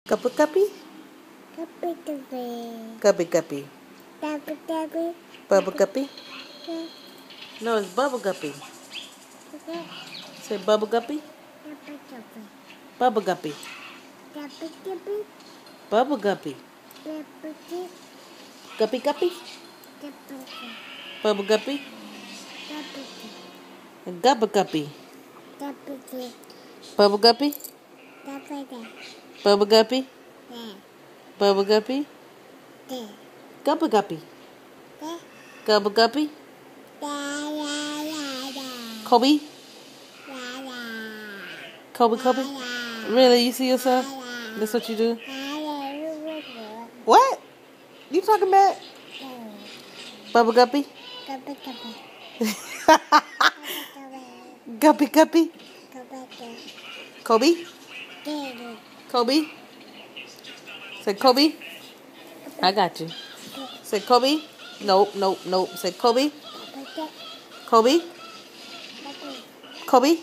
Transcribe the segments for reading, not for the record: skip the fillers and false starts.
Guppy guppy? Guppy guppy. Guppy guppy. Guppy guppy. Bubble guppy? No, it's bubble guppy. Say bubble guppy? Guppy guppy. Bubble guppy. Guppy guppy. Bubble guppy. Guppy Guppy guppy? guppy. Bubble guppy? Guppy Gubba guppy. guppy. Bubble guppy? Guppy Bubble guppy? guppy. Bubble guppy? Gubba guppy. Gubba guppy? Kobe? Kobe Kobe? Really? You see yourself? That's what you do? What? You talking about? Bubba guppy? Guppy guppy. Guppy guppy? Kobe? Guppy Kobe? Say Kobe? I got you. Say Kobe? Nope, nope, nope. Say Kobe? Kobe? Kobe?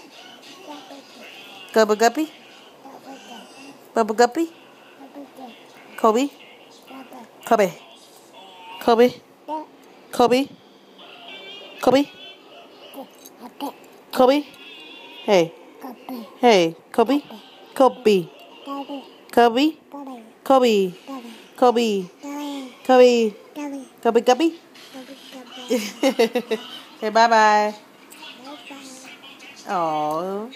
Gubba guppy? Bubba guppy? Kobe? Kobe? Kobe? Kobe? Kobe? Kobe? Hey. Hey. Kobe? Kobe? Kobe? Kobe? Kobe? Kobe? Kobe guppy? Okay, bye-bye. Oh.